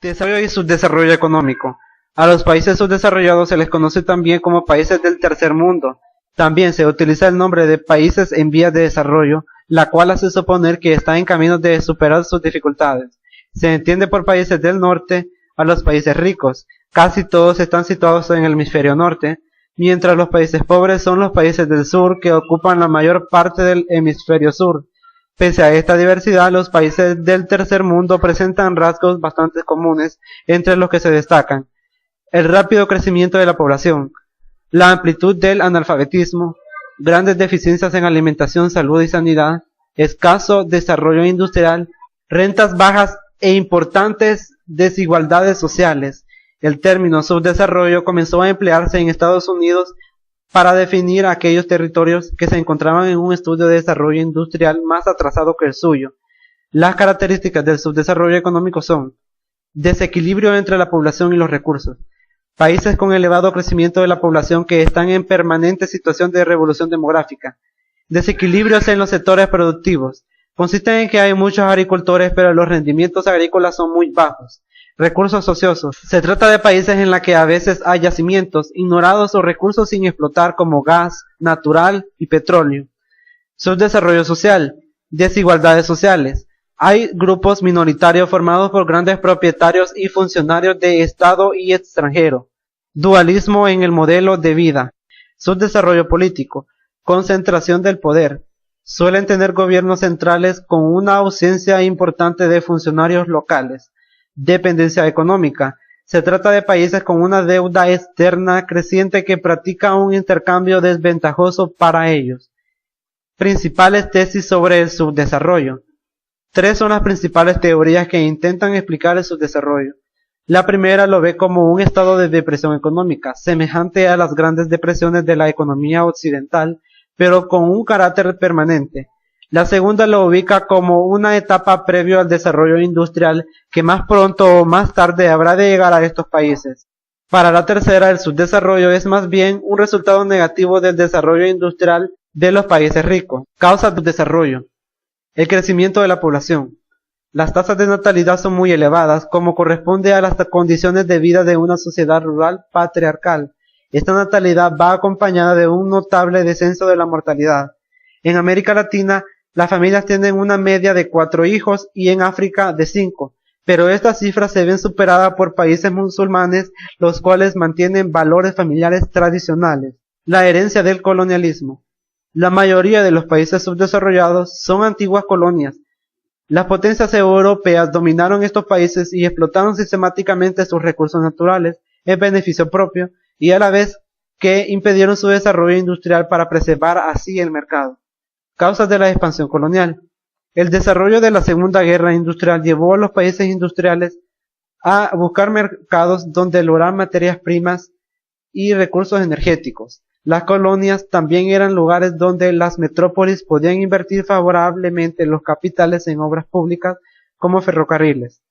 Desarrollo y subdesarrollo económico. A los países subdesarrollados se les conoce también como países del tercer mundo. También se utiliza el nombre de países en vías de desarrollo, la cual hace suponer que están en camino de superar sus dificultades. Se entiende por países del norte a los países ricos. Casi todos están situados en el hemisferio norte, mientras los países pobres son los países del sur que ocupan la mayor parte del hemisferio sur. Pese a esta diversidad, los países del tercer mundo presentan rasgos bastante comunes, entre los que se destacan el rápido crecimiento de la población, la amplitud del analfabetismo, grandes deficiencias en alimentación, salud y sanidad, escaso desarrollo industrial, rentas bajas e importantes desigualdades sociales. El término subdesarrollo comenzó a emplearse en Estados Unidos para definir aquellos territorios que se encontraban en un estudio de desarrollo industrial más atrasado que el suyo. Las características del subdesarrollo económico son: desequilibrio entre la población y los recursos. Países con elevado crecimiento de la población que están en permanente situación de revolución demográfica. Desequilibrios en los sectores productivos. Consisten en que hay muchos agricultores, pero los rendimientos agrícolas son muy bajos. Recursos ociosos. Se trata de países en los que a veces hay yacimientos ignorados o recursos sin explotar como gas natural y petróleo. Subdesarrollo social. Desigualdades sociales. Hay grupos minoritarios formados por grandes propietarios y funcionarios de Estado y extranjero. Dualismo en el modelo de vida. Subdesarrollo político. Concentración del poder. Suelen tener gobiernos centrales con una ausencia importante de funcionarios locales. Dependencia económica. Se trata de países con una deuda externa creciente que practica un intercambio desventajoso para ellos. Principales tesis sobre el subdesarrollo. Tres son las principales teorías que intentan explicar el subdesarrollo. La primera lo ve como un estado de depresión económica, semejante a las grandes depresiones de la economía occidental, pero con un carácter permanente. La segunda lo ubica como una etapa previo al desarrollo industrial que más pronto o más tarde habrá de llegar a estos países. Para la tercera, el subdesarrollo es más bien un resultado negativo del desarrollo industrial de los países ricos. Causas del desarrollo. El crecimiento de la población. Las tasas de natalidad son muy elevadas, como corresponde a las condiciones de vida de una sociedad rural patriarcal. Esta natalidad va acompañada de un notable descenso de la mortalidad. En América Latina, las familias tienen una media de 4 hijos y en África de 5, pero estas cifras se ven superadas por países musulmanes, los cuales mantienen valores familiares tradicionales. La herencia del colonialismo. La mayoría de los países subdesarrollados son antiguas colonias. Las potencias europeas dominaron estos países y explotaron sistemáticamente sus recursos naturales en beneficio propio y a la vez que impidieron su desarrollo industrial para preservar así el mercado. Causas de la expansión colonial. El desarrollo de la Segunda Guerra Industrial llevó a los países industriales a buscar mercados donde lograr materias primas y recursos energéticos. Las colonias también eran lugares donde las metrópolis podían invertir favorablemente los capitales en obras públicas como ferrocarriles.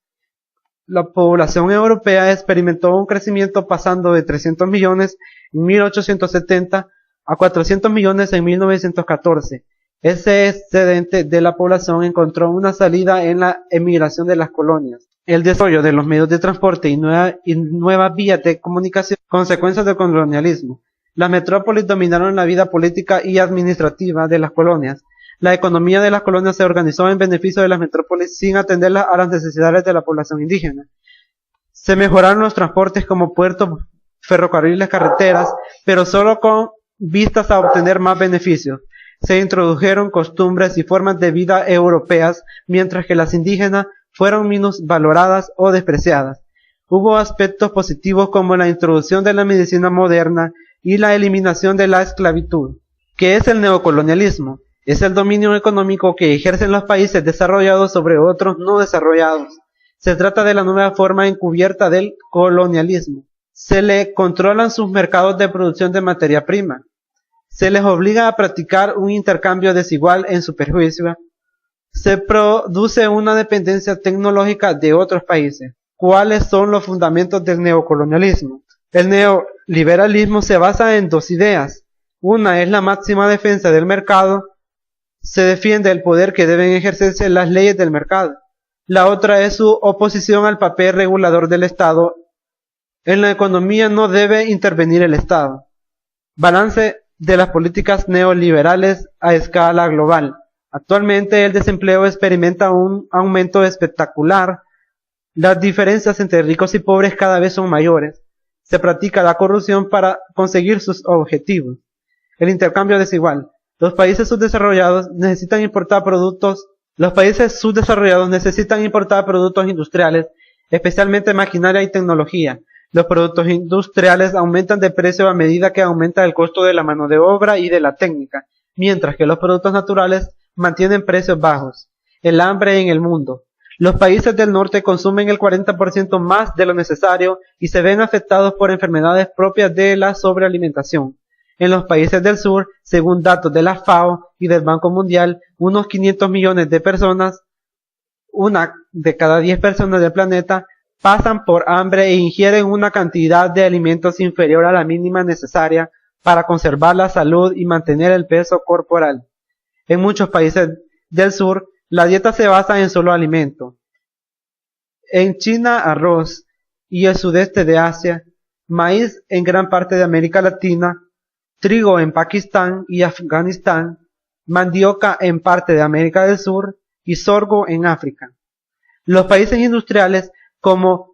La población europea experimentó un crecimiento pasando de 300 millones en 1870 a 400 millones en 1914. Ese excedente de la población encontró una salida en la emigración de las colonias. El desarrollo de los medios de transporte y nuevas vías de comunicación, consecuencias del colonialismo. Las metrópolis dominaron la vida política y administrativa de las colonias. La economía de las colonias se organizó en beneficio de las metrópolis sin atender a las necesidades de la población indígena. Se mejoraron los transportes como puertos, ferrocarriles, carreteras, pero solo con vistas a obtener más beneficios. Se introdujeron costumbres y formas de vida europeas, mientras que las indígenas fueron menos valoradas o despreciadas. Hubo aspectos positivos como la introducción de la medicina moderna y la eliminación de la esclavitud. ¿Qué es el neocolonialismo? Es el dominio económico que ejercen los países desarrollados sobre otros no desarrollados. Se trata de la nueva forma encubierta del colonialismo. Se le controlan sus mercados de producción de materia prima. Se les obliga a practicar un intercambio desigual en superficie. Se produce una dependencia tecnológica de otros países. ¿Cuáles son los fundamentos del neocolonialismo? El neoliberalismo se basa en dos ideas. Una es la máxima defensa del mercado. Se defiende el poder que deben ejercerse las leyes del mercado. La otra es su oposición al papel regulador del Estado. En la economía no debe intervenir el Estado. Balance de las políticas neoliberales a escala global. Actualmente el desempleo experimenta un aumento espectacular. Las diferencias entre ricos y pobres cada vez son mayores. Se practica la corrupción para conseguir sus objetivos. El intercambio desigual. Los países subdesarrollados necesitan importar productos industriales, especialmente maquinaria y tecnología. Los productos industriales aumentan de precio a medida que aumenta el costo de la mano de obra y de la técnica, mientras que los productos naturales mantienen precios bajos. El hambre en el mundo. Los países del norte consumen el 40% más de lo necesario y se ven afectados por enfermedades propias de la sobrealimentación. En los países del sur, según datos de la FAO y del Banco Mundial, unos 500 millones de personas, una de cada 10 personas del planeta, pasan por hambre e ingieren una cantidad de alimentos inferior a la mínima necesaria para conservar la salud y mantener el peso corporal. En muchos países del sur, la dieta se basa en solo alimento. En China, arroz, y el sudeste de Asia, maíz en gran parte de América Latina, trigo en Pakistán y Afganistán, mandioca en parte de América del Sur y sorgo en África. Los países industriales como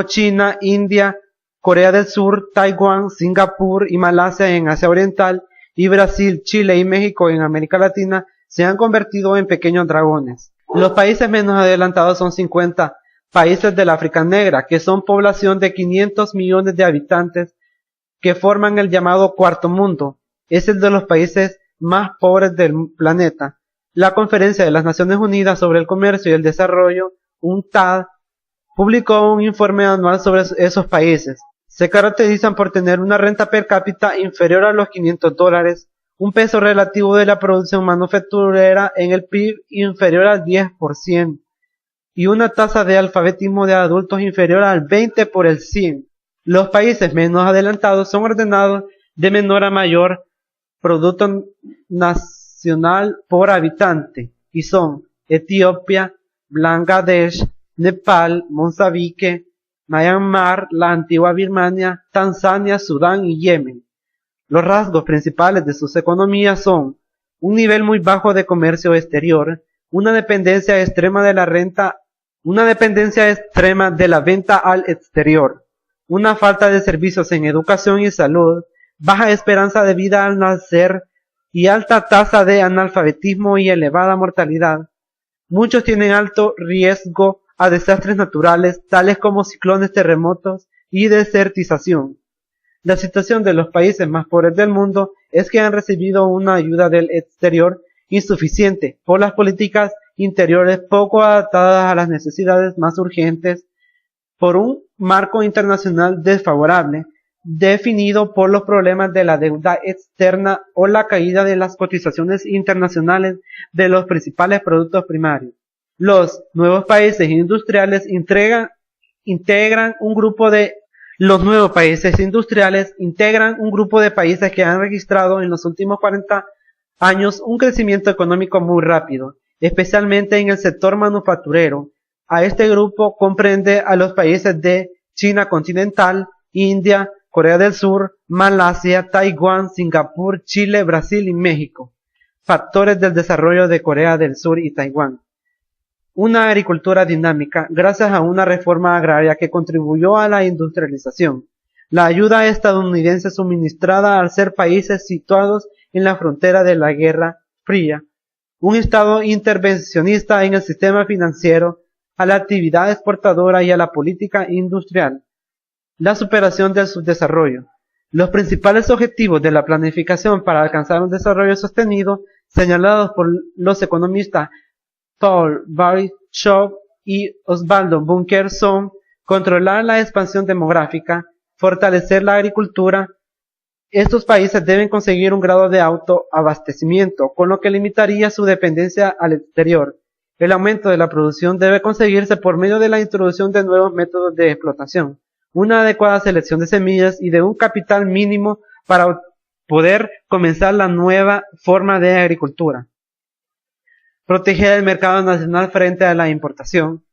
China, India, Corea del Sur, Taiwán, Singapur y Malasia en Asia Oriental y Brasil, Chile y México en América Latina se han convertido en pequeños dragones. Los países menos adelantados son 50 países del África Negra, que son población de 500 millones de habitantes que forman el llamado Cuarto Mundo. Es el de los países más pobres del planeta. La Conferencia de las Naciones Unidas sobre el Comercio y el Desarrollo, UNCTAD, publicó un informe anual sobre esos países. Se caracterizan por tener una renta per cápita inferior a los $500, un peso relativo de la producción manufacturera en el PIB inferior al 10%, y una tasa de alfabetismo de adultos inferior al 20%. Los países menos adelantados son ordenados de menor a mayor Producto Nacional por habitante, y son Etiopía, Bangladesh, Nepal, Mozambique, Myanmar, la antigua Birmania, Tanzania, Sudán y Yemen. Los rasgos principales de sus economías son un nivel muy bajo de comercio exterior, una dependencia extrema de la venta al exterior, una falta de servicios en educación y salud, baja esperanza de vida al nacer y alta tasa de analfabetismo y elevada mortalidad. Muchos tienen alto riesgo a desastres naturales, tales como ciclones, terremotos y desertización. La situación de los países más pobres del mundo es que han recibido una ayuda del exterior insuficiente por las políticas interiores poco adaptadas a las necesidades más urgentes, por un marco internacional desfavorable, definido por los problemas de la deuda externa o la caída de las cotizaciones internacionales de los principales productos primarios. Los nuevos países industriales integran un grupo de países que han registrado en los últimos 40 años un crecimiento económico muy rápido, especialmente en el sector manufacturero. A este grupo comprende a los países de China continental, India, Corea del Sur, Malasia, Taiwán, Singapur, Chile, Brasil y México. Factores del desarrollo de Corea del Sur y Taiwán. Una agricultura dinámica gracias a una reforma agraria que contribuyó a la industrialización. La ayuda estadounidense suministrada al ser países situados en la frontera de la Guerra Fría. Un Estado intervencionista en el sistema financiero, a la actividad exportadora y a la política industrial. La superación del subdesarrollo. Los principales objetivos de la planificación para alcanzar un desarrollo sostenido, señalados por los economistas Paul Barichov y Osvaldo Bunker, son controlar la expansión demográfica, fortalecer la agricultura. Estos países deben conseguir un grado de autoabastecimiento, con lo que limitaría su dependencia al exterior. El aumento de la producción debe conseguirse por medio de la introducción de nuevos métodos de explotación, una adecuada selección de semillas y de un capital mínimo para poder comenzar la nueva forma de agricultura. proteger el mercado nacional frente a la importación,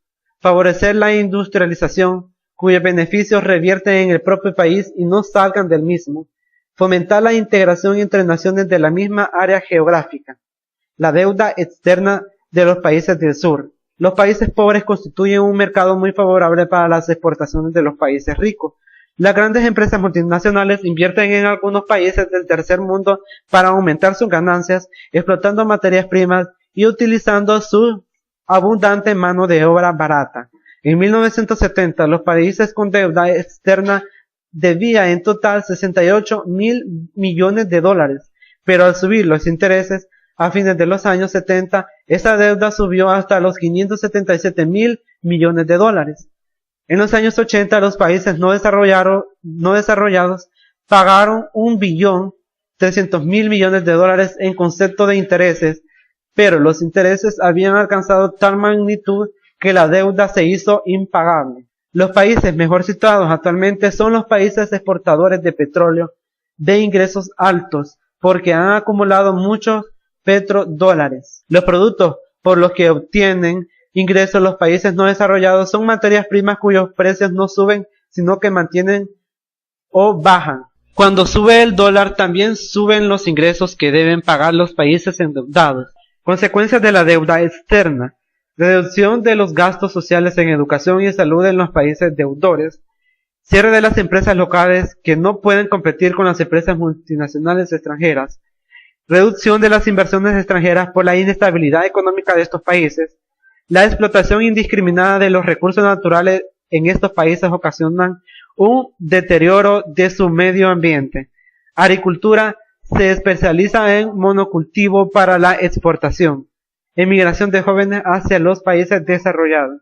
favorecer la industrialización, cuyos beneficios revierten en el propio país y no salgan del mismo, fomentar la integración entre naciones de la misma área geográfica, la deuda externa de los países del sur. Los países pobres constituyen un mercado muy favorable para las exportaciones de los países ricos. Las grandes empresas multinacionales invierten en algunos países del tercer mundo para aumentar sus ganancias, explotando materias primas y utilizando su abundante mano de obra barata. En 1970, los países con deuda externa debían en total 68.000 millones de dólares, pero al subir los intereses, a fines de los años 70, esa deuda subió hasta los 577.000 millones de dólares. En los años 80, los países no desarrollados pagaron 1.300.000 millones de dólares en concepto de intereses, pero los intereses habían alcanzado tal magnitud que la deuda se hizo impagable. Los países mejor situados actualmente son los países exportadores de petróleo de ingresos altos, porque han acumulado muchos petrodólares. Los productos por los que obtienen ingresos los países no desarrollados son materias primas cuyos precios no suben, sino que mantienen o bajan. Cuando sube el dólar, también suben los ingresos que deben pagar los países endeudados. Consecuencias de la deuda externa: reducción de los gastos sociales en educación y salud en los países deudores, cierre de las empresas locales que no pueden competir con las empresas multinacionales extranjeras, reducción de las inversiones extranjeras por la inestabilidad económica de estos países. La explotación indiscriminada de los recursos naturales en estos países ocasionan un deterioro de su medio ambiente. Agricultura se especializa en monocultivo para la exportación. Emigración de jóvenes hacia los países desarrollados.